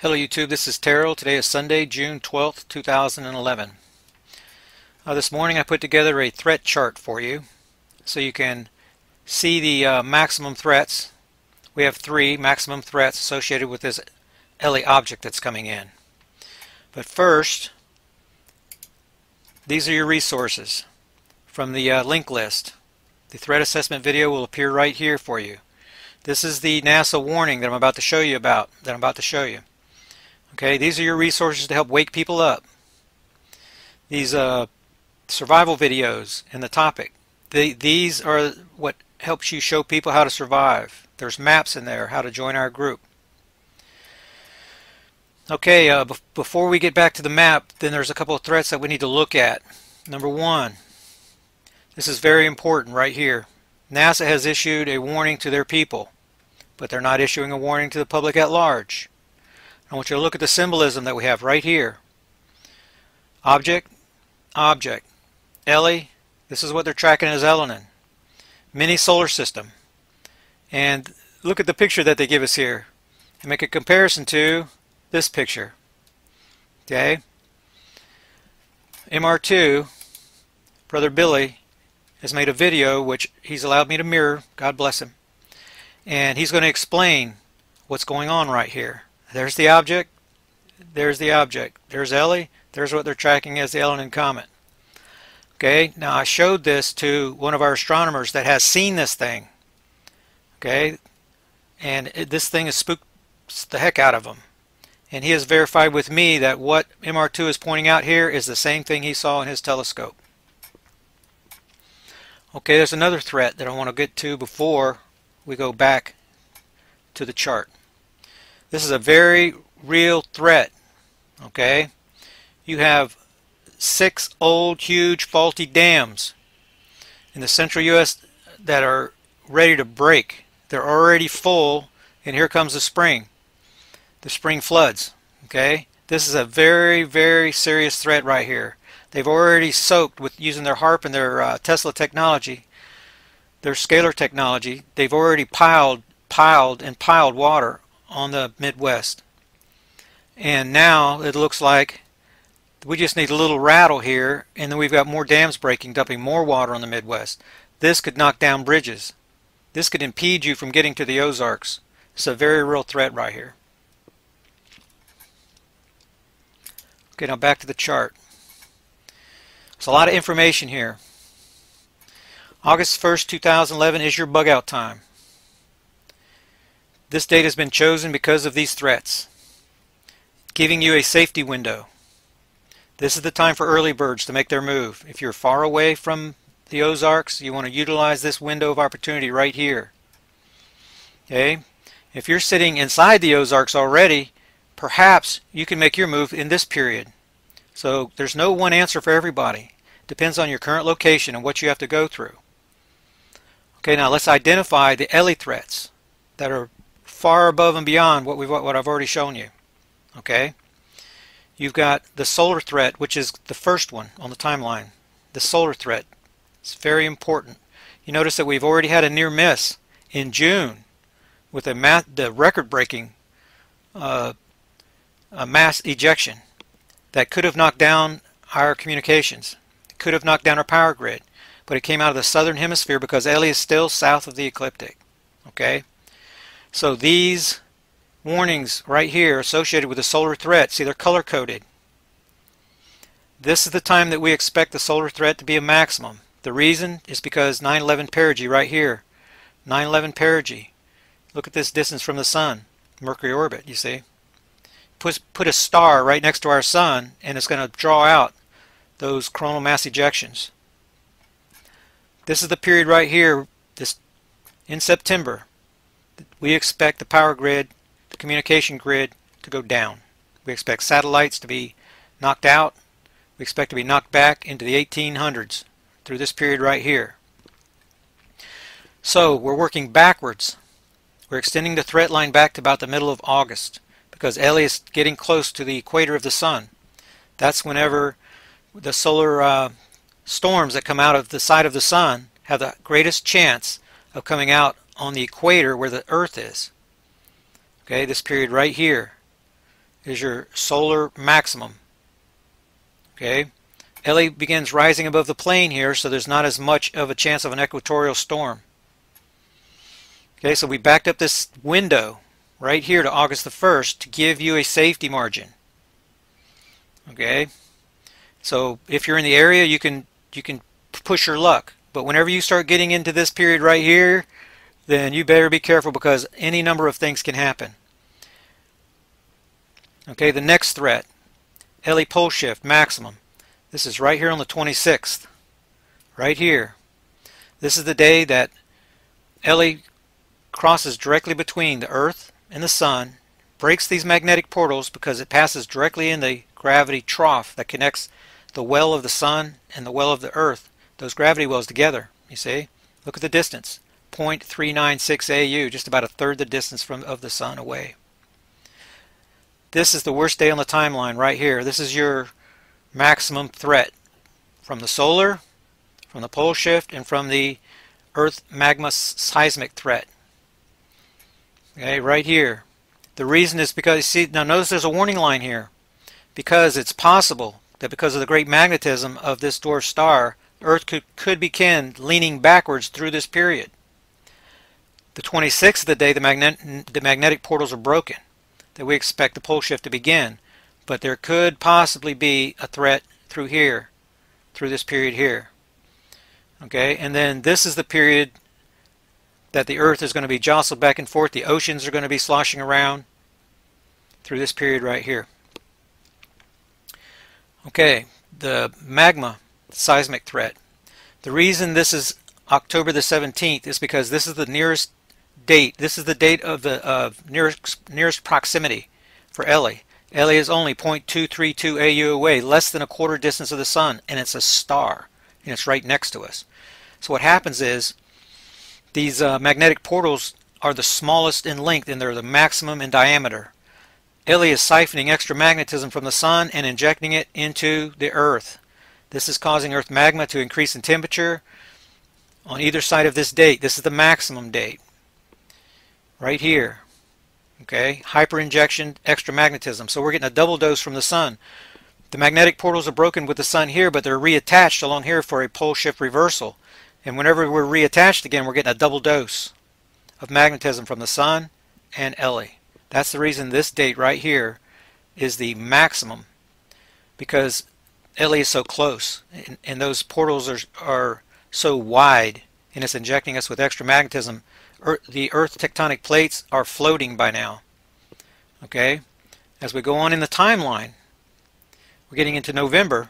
Hello YouTube, this is Terrell. Today is Sunday, June 12th, 2011. This morning I put together a threat chart for you so you can see the maximum threats. We have 3 maximum threats associated with this LE object that's coming in. But first, these are your resources from the link list. The threat assessment video will appear right here for you. This is the NASA warning that I'm about to show you about, Okay, these are your resources to help wake people up. These survival videos and the topic. These are what helps you show people how to survive. There's maps in there, how to join our group. Okay, before we get back to the map, then there's a couple of threats that we need to look at. Number 1, this is very important right here. NASA has issued a warning to their people, but they're not issuing a warning to the public at large. I want you to look at the symbolism that we have right here. Object, object. LE, this is what they're tracking as Elenin. Mini solar system. And look at the picture that they give us here. And make a comparison to this picture. Okay? MR2, Brother Billy, has made a video which he's allowed me to mirror. God bless him. And he's going to explain what's going on right here. There's the object, there's the object, there's LE, there's what they're tracking as the Elenin comet. Okay, now I showed this to one of our astronomers that has seen this thing. Okay, and this thing has spooked the heck out of him. And he has verified with me that what MR2 is pointing out here is the same thing he saw in his telescope. Okay, there's another threat that I want to get to before we go back to the chart. This is a very real threat. Okay, you have 6 old, huge, faulty dams in the central U.S. that are ready to break. They're already full, and here comes the spring floods. Okay, this is a very, very serious threat right here. They've already soaked with using their HARP and their Tesla technology, their scalar technology. They've already piled water on the Midwest, and now it looks like we just need a little rattle here, and then we've got more dams breaking, dumping more water on the Midwest. This could knock down bridges. This could impede you from getting to the Ozarks. It's a very real threat right here. Okay, now back to the chart. There's a lot of information here. August 1st, 2011 is your bug out time. This date has been chosen because of these threats, giving you a safety window. This is the time for early birds to make their move. If you're far away from the Ozarks, you want to utilize this window of opportunity right here. Okay? If you're sitting inside the Ozarks already, perhaps you can make your move in this period. So there's no one answer for everybody. It depends on your current location and what you have to go through. Okay, now let's identify the LE threats that are far above and beyond what I've already shown you. Okay, you've got the solar threat, which is the first one on the timeline. The solar threat, it's very important. You notice that we've already had a near miss in June with the record-breaking mass ejection that could have knocked down our communications. It could have knocked down our power grid, but it came out of the southern hemisphere because LE is still south of the ecliptic. Okay. So these warnings right here associated with the solar threat, see, they're color-coded. This is the time that we expect the solar threat to be a maximum. The reason is because 9/11 perigee right here. 9/11 perigee. Look at this distance from the sun. Mercury orbit, you see. Put a star right next to our sun, and it's going to draw out those coronal mass ejections. This is the period right here, in September. We expect the power grid, the communication grid, to go down. We expect satellites to be knocked out. We expect to be knocked back into the 1800s through this period right here. So we're working backwards. We're extending the threat line back to about the middle of August because LE is getting close to the equator of the sun. That's whenever the solar storms that come out of the side of the sun have the greatest chance of coming out on the equator where the Earth is. Okay, this period right here. is your solar maximum. Okay, Ele begins rising above the plane here, so there's not as much of a chance of an equatorial storm. Okay, so we backed up this window right here to August the 1st to give you a safety margin. Okay, so if you're in the area, you can push your luck. But whenever you start getting into this period right here, then you better be careful, because any number of things can happen. Okay, the next threat, Ele pole shift maximum. This is right here on the 26th. Right here. This is the day that Ele crosses directly between the Earth and the Sun, breaks these magnetic portals because it passes directly in the gravity trough that connects the well of the Sun and the well of the Earth. Those gravity wells together, you see? Look at the distance. 0.396 AU, just about a third the distance of the Sun away. This is the worst day on the timeline right here. This is your maximum threat from the solar, from the pole shift, and from the Earth magma seismic threat. Okay, right here. The reason is because, see, now notice there's a warning line here. Because it's possible that because of the great magnetism of this dwarf star, Earth could begin leaning backwards through this period. The 26th of the day, the magnetic portals are broken, that we expect the pole shift to begin. But there could possibly be a threat through here, through this period here. Okay, and then this is the period that the Earth is going to be jostled back and forth. The oceans are going to be sloshing around through this period right here. Okay, the magma seismic threat. The reason this is October the 17th is because this is the nearest date. This is the date of the nearest proximity for Ele. Ele is only 0.232 AU away, less than a quarter distance of the Sun, and it's a star, and it's right next to us. So what happens is these magnetic portals are the smallest in length, and they're the maximum in diameter. Ele is siphoning extra magnetism from the Sun and injecting it into the Earth. This is causing Earth magma to increase in temperature on either side of this date. This is the maximum date. Right here. Okay, hyperinjection, extra magnetism. So we're getting a double dose from the Sun. The magnetic portals are broken with the Sun here, but they're reattached along here for a pole shift reversal. And whenever we're reattached again, we're getting a double dose of magnetism from the Sun and Ele. That's the reason this date right here is the maximum, because Ele is so close, and those portals are so wide, and it's injecting us with extra magnetism. The Earth tectonic plates are floating by now. Okay, as we go on in the timeline, we're getting into November.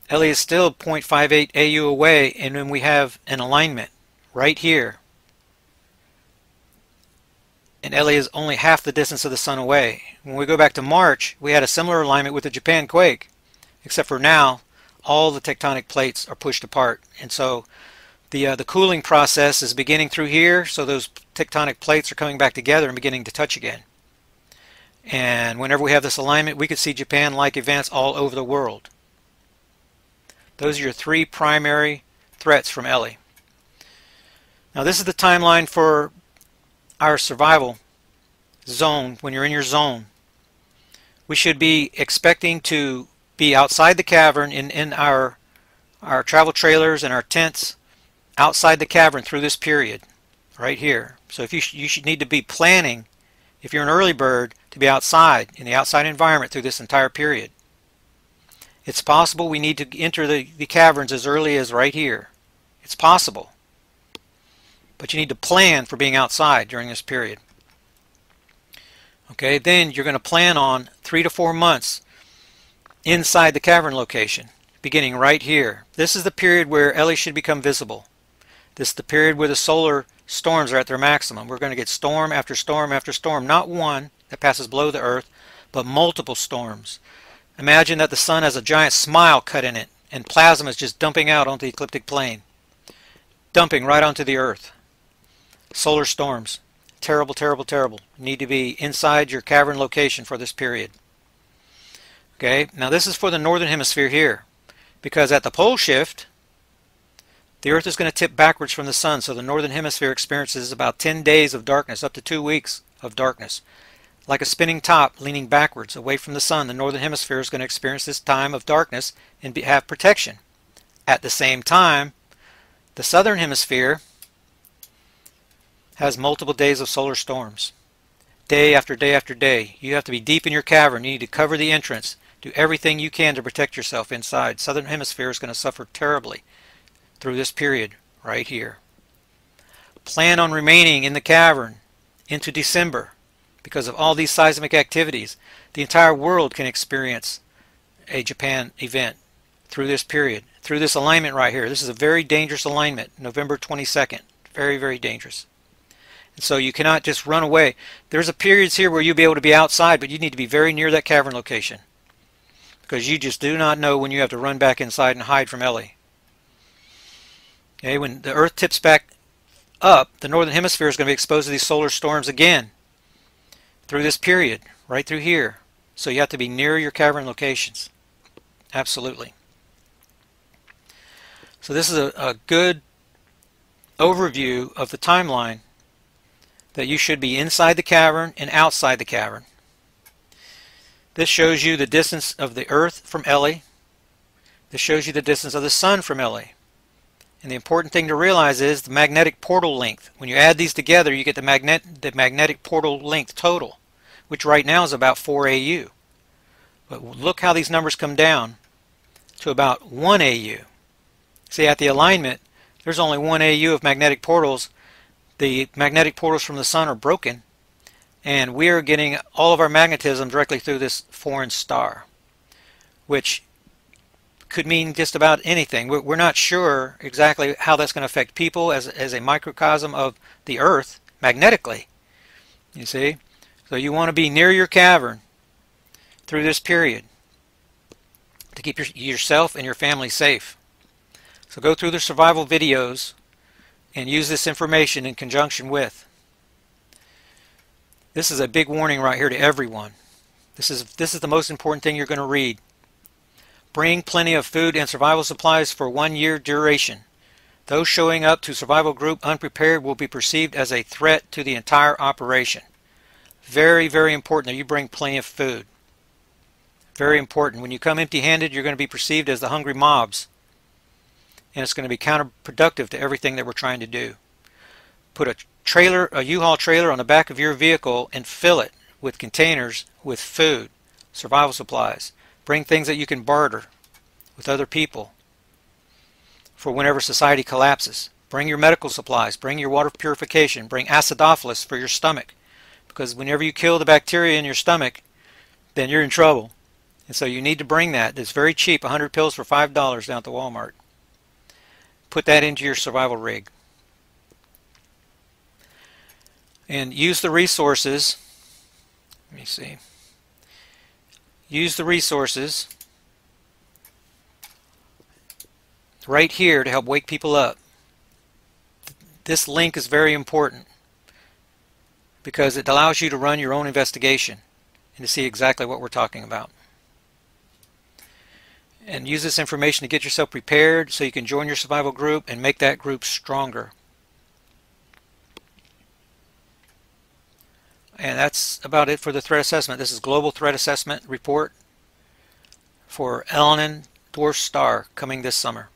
Ele is still 0.58 AU away, and then we have an alignment right here. And Ele is only half the distance of the Sun away. When we go back to March, we had a similar alignment with the Japan quake, except for now all the tectonic plates are pushed apart, and so the cooling process is beginning through here, so those tectonic plates are coming back together and beginning to touch again. And whenever we have this alignment, we could see Japan-like events all over the world. Those are your three primary threats from Ele. Now this is the timeline for our survival zone. When you're in your zone, we should be expecting to be outside the cavern in our travel trailers and our tents, outside the cavern through this period right here. So if you should need to be planning, if you're an early bird, to be outside in the outside environment through this entire period. It's possible we need to enter the caverns as early as right here. It's possible. But you need to plan for being outside during this period. Okay, then you're going to plan on 3 to 4 months inside the cavern location, beginning right here. This is the period where Ele should become visible. This is the period where the solar storms are at their maximum. We're going to get storm after storm after storm, not one that passes below the Earth, but multiple storms. Imagine that the Sun has a giant smile cut in it, and plasma is just dumping out onto the ecliptic plane, dumping right onto the Earth. Solar storms. Terrible, terrible, terrible. You need to be inside your cavern location for this period. Okay, now this is for the northern hemisphere here, because at the pole shift, the Earth is going to tip backwards from the Sun, so the northern hemisphere experiences about 10 days of darkness, up to 2 weeks of darkness. like a spinning top leaning backwards away from the sun. The northern hemisphere is going to experience this time of darkness and have protection. At the same time, the southern hemisphere has multiple days of solar storms. Day after day after day. You have to be deep in your cavern. You need to cover the entrance. Do everything you can to protect yourself inside. Southern hemisphere is going to suffer terribly through this period right here. Plan on remaining in the cavern into December because of all these seismic activities. The entire world can experience a Japan event through this period, through this alignment right here. This is a very dangerous alignment, November 22nd. Very, very dangerous. And so you cannot just run away. There's a periods here where you'll be able to be outside, but you need to be very near that cavern location because you just do not know when you have to run back inside and hide from Ellie. Okay, when the Earth tips back up, the northern hemisphere is going to be exposed to these solar storms again through this period, right through here. So you have to be near your cavern locations. Absolutely. So this is a good overview of the timeline that you should be inside the cavern and outside the cavern. This shows you the distance of the Earth from Ellie. This shows you the distance of the Sun from Ellie. And the important thing to realize is the magnetic portal length. When you add these together, you get the magnetic portal length total, which right now is about 4 AU. But look how these numbers come down to about 1 AU. See, at the alignment, there's only 1 AU of magnetic portals. The magnetic portals from the sun are broken, and we are getting all of our magnetism directly through this foreign star, which could mean just about anything. We're not sure exactly how that's going to affect people as a microcosm of the Earth magnetically. You see? So you want to be near your cavern through this period to keep yourself and your family safe. So go through the survival videos and use this information in conjunction with. This is a big warning right here to everyone. This is the most important thing you're going to read. Bring plenty of food and survival supplies for 1 year duration. Those showing up to survival group unprepared will be perceived as a threat to the entire operation. Very, very important that you bring plenty of food. Very important. When you come empty-handed, you're going to be perceived as the hungry mobs. And it's going to be counterproductive to everything that we're trying to do. Put a U-Haul trailer on the back of your vehicle and fill it with containers with food, survival supplies. Bring things that you can barter with other people for whenever society collapses. Bring your medical supplies. Bring your water purification. Bring acidophilus for your stomach. Because whenever you kill the bacteria in your stomach, then you're in trouble. And so you need to bring that. It's very cheap, 100 pills for $5 down at the Walmart. Put that into your survival rig. And use the resources. Let me see. Use the resources right here to help wake people up. This link is very important because it allows you to run your own investigation and to see exactly what we're talking about. And use this information to get yourself prepared so you can join your survival group and make that group stronger. And that's about it for the threat assessment. This is Global Threat Assessment Report for Elenin Dwarf Star coming this summer.